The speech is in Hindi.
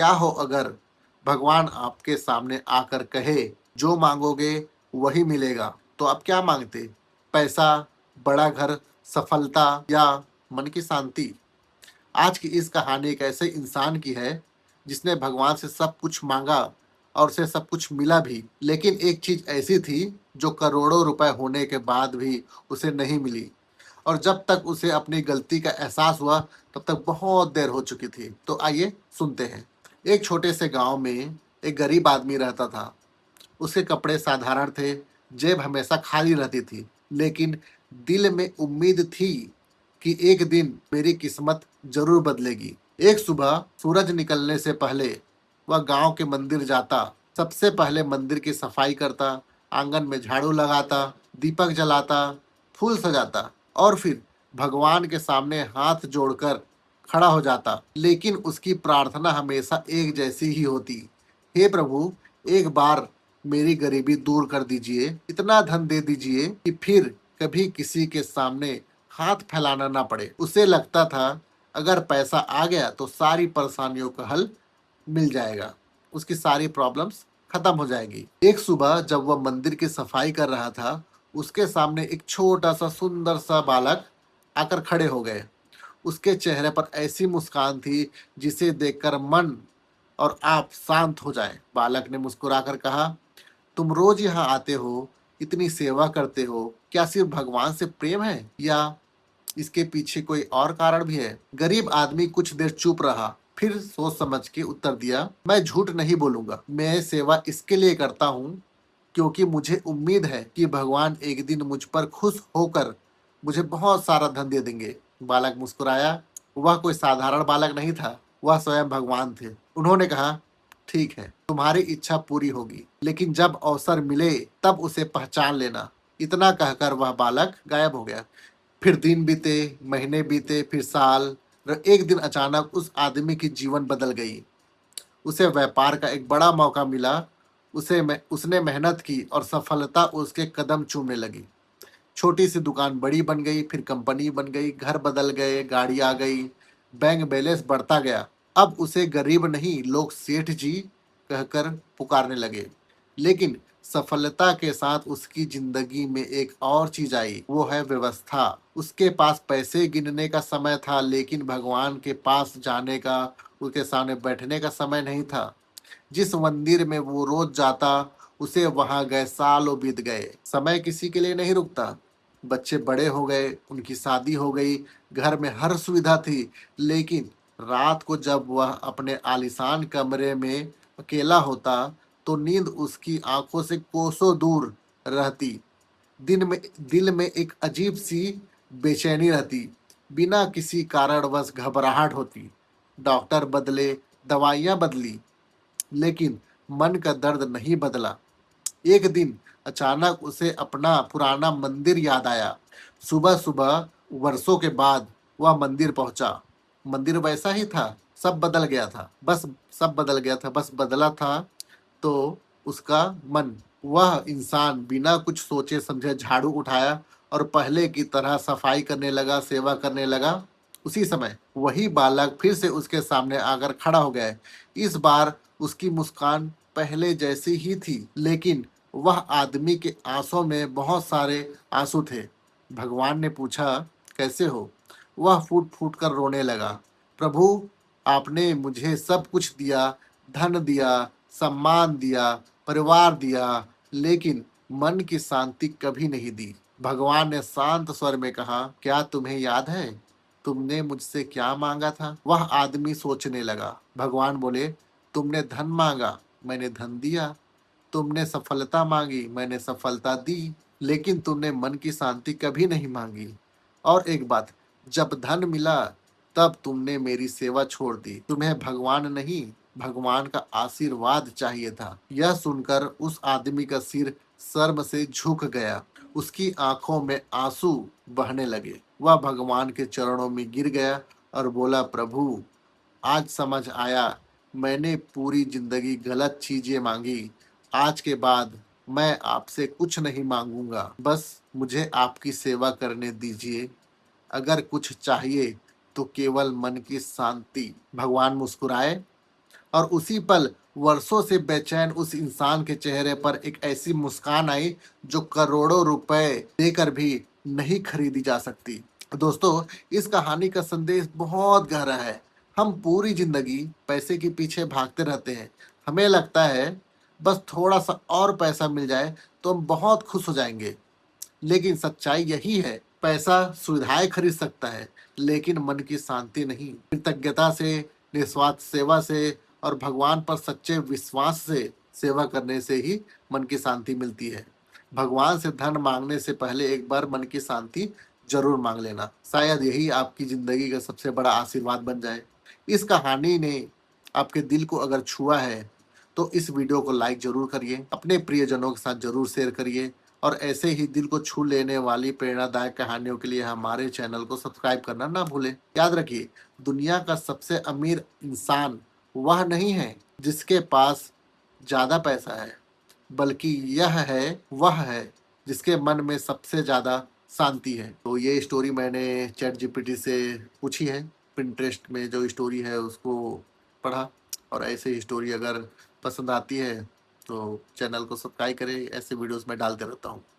क्या हो अगर भगवान आपके सामने आकर कहे, जो मांगोगे वही मिलेगा, तो आप क्या मांगते? पैसा, बड़ा घर, सफलता या मन की शांति? आज की इस कहानी एक ऐसे इंसान की है जिसने भगवान से सब कुछ मांगा और उसे सब कुछ मिला भी, लेकिन एक चीज ऐसी थी जो करोड़ों रुपए होने के बाद भी उसे नहीं मिली। और जब तक उसे अपनी गलती का एहसास हुआ तब तक बहुत देर हो चुकी थी। तो आइए सुनते हैं। एक छोटे से गांव में एक गरीब आदमी रहता था। उसके कपड़े साधारण थे, जेब हमेशा खाली रहती थी, लेकिन दिल में उम्मीद थी कि एक दिन मेरी किस्मत जरूर बदलेगी। एक सुबह सूरज निकलने से पहले वह गांव के मंदिर जाता। सबसे पहले मंदिर की सफाई करता, आंगन में झाड़ू लगाता, दीपक जलाता, फूल सजाता और फिर भगवान के सामने हाथ जोड़कर खड़ा हो जाता। लेकिन उसकी प्रार्थना हमेशा एक जैसी ही होती, हे प्रभु, एक बार मेरी गरीबी दूर कर दीजिए, इतना धन दे दीजिए कि फिर कभी किसी के सामने हाथ फैलाना ना पड़े। उसे लगता था अगर पैसा आ गया तो सारी परेशानियों का हल मिल जाएगा, उसकी सारी प्रॉब्लम्स खत्म हो जाएगी। एक सुबह जब वह मंदिर की सफाई कर रहा था, उसके सामने एक छोटा सा सुंदर सा बालक आकर खड़े हो गए। उसके चेहरे पर ऐसी मुस्कान थी जिसे देखकर मन और आप शांत हो जाए। बालक ने मुस्कुराकर कहा, तुम रोज यहाँ आते हो, इतनी सेवा करते हो, क्या सिर्फ भगवान से प्रेम है या इसके पीछे कोई और कारण भी है? गरीब आदमी कुछ देर चुप रहा, फिर सोच समझ के उत्तर दिया, मैं झूठ नहीं बोलूंगा, मैं सेवा इसके लिए करता हूँ क्योंकि मुझे उम्मीद है कि भगवान एक दिन मुझ पर खुश होकर मुझे बहुत सारा धन दे देंगे। बालक मुस्कुराया। वह कोई साधारण बालक नहीं था, वह स्वयं भगवान थे। उन्होंने कहा, ठीक है, तुम्हारी इच्छा पूरी होगी, लेकिन जब अवसर मिले तब उसे पहचान लेना। इतना कहकर वह बालक गायब हो गया। फिर दिन बीते, महीने बीते, फिर साल, और एक दिन अचानक उस आदमी की जीवन बदल गई। उसे व्यापार का एक बड़ा मौका मिला। उसने मेहनत की और सफलता उसके कदम चूमने लगी। छोटी सी दुकान बड़ी बन गई, फिर कंपनी बन गई, घर बदल गए, गाड़ी आ गई, बैंक बैलेंस बढ़ता गया। अब उसे गरीब नहीं, लोग सेठ जी कहकर पुकारने लगे। लेकिन सफलता के साथ उसकी जिंदगी में एक और चीज आई, वो है व्यवस्था। उसके पास पैसे गिनने का समय था, लेकिन भगवान के पास जाने का, उसके सामने बैठने का समय नहीं था। जिस मंदिर में वो रोज जाता, उसे वहां गए सालों बीत गए। समय किसी के लिए नहीं रुकता। बच्चे बड़े हो गए, उनकी शादी हो गई, घर में हर सुविधा थी, लेकिन रात को जब वह अपने आलीशान कमरे में अकेला होता तो नींद उसकी आंखों से कोसों दूर रहती। दिन में दिल में एक अजीब सी बेचैनी रहती, बिना किसी कारणवश घबराहट होती। डॉक्टर बदले, दवाइयां बदली, लेकिन मन का दर्द नहीं बदला। एक दिन अचानक उसे अपना पुराना मंदिर याद आया। सुबह सुबह वर्षों के बाद वह मंदिर पहुंचा। मंदिर वैसा ही था, सब बदल गया था, बस सब बदल गया था, बस बदला था तो उसका मन। वह इंसान बिना कुछ सोचे समझे झाड़ू उठाया और पहले की तरह सफाई करने लगा, सेवा करने लगा। उसी समय वही बालक फिर से उसके सामने आकर खड़ा हो गया। इस बार उसकी मुस्कान पहले जैसी ही थी, लेकिन वह आदमी के आंसुओं में बहुत सारे आंसू थे। भगवान ने पूछा, कैसे हो? वह फूट फूट कर रोने लगा, प्रभु, आपने मुझे सब कुछ दिया, धन दिया, सम्मान दिया, परिवार दिया, लेकिन मन की शांति कभी नहीं दी। भगवान ने शांत स्वर में कहा, क्या तुम्हें याद है तुमने मुझसे क्या मांगा था? वह आदमी सोचने लगा। भगवान बोले, तुमने धन मांगा, मैंने धन दिया। तुमने सफलता मांगी, मैंने सफलता दी। लेकिन तुमने मन की शांति कभी नहीं मांगी। और एक बात, जब धन मिला तब तुमने मेरी सेवा छोड़ दी। तुम्हें भगवान नहीं, भगवान का आशीर्वाद चाहिए था। यह सुनकर उस आदमी का सिर शर्म से झुक गया। उसकी आंखों में आंसू बहने लगे। वह भगवान के चरणों में गिर गया और बोला, प्रभु, आज समझ आया, मैंने पूरी जिंदगी गलत चीजें मांगी। आज के बाद मैं आपसे कुछ नहीं मांगूंगा, बस मुझे आपकी सेवा करने दीजिए। अगर कुछ चाहिए तो केवल मन की शांति। भगवान मुस्कुराए और उसी पल वर्षों से बेचैन उस इंसान के चेहरे पर एक ऐसी मुस्कान आई जो करोड़ों रुपए देकर भी नहीं खरीदी जा सकती। दोस्तों, इस कहानी का संदेश बहुत गहरा है। हम पूरी जिंदगी पैसे के पीछे भागते रहते हैं। हमें लगता है बस थोड़ा सा और पैसा मिल जाए तो हम बहुत खुश हो जाएंगे। लेकिन सच्चाई यही है, पैसा सुविधाएं खरीद सकता है, लेकिन मन की शांति नहीं। कृतज्ञता से, निस्वार्थ सेवा से और भगवान पर सच्चे विश्वास से सेवा करने से ही मन की शांति मिलती है। भगवान से धन मांगने से पहले एक बार मन की शांति जरूर मांग लेना। शायद यही आपकी जिंदगी का सबसे बड़ा आशीर्वाद बन जाए। इस कहानी ने आपके दिल को अगर छुआ है तो इस वीडियो को लाइक जरूर करिए, अपने प्रियजनों के साथ जरूर शेयर करिए और ऐसे ही दिल को छू लेने वाली प्रेरणादायक कहानियों के लिए हमारे चैनल को सब्सक्राइब करना ना भूलें। याद रखिए, दुनिया का सबसे अमीर इंसान वह नहीं है जिसके पास ज्यादा पैसा है, बल्कि वह है जिसके मन में सबसे ज्यादा शांति है। तो ये स्टोरी मैंने चैट जीपीटी से पूछी है, पिंटरेस्ट में जो स्टोरी है उसको पढ़ा। और ऐसे ही स्टोरी अगर पसंद आती है तो चैनल को सब्सक्राइब करें, ऐसे वीडियोस मैं डालते रहता हूँ।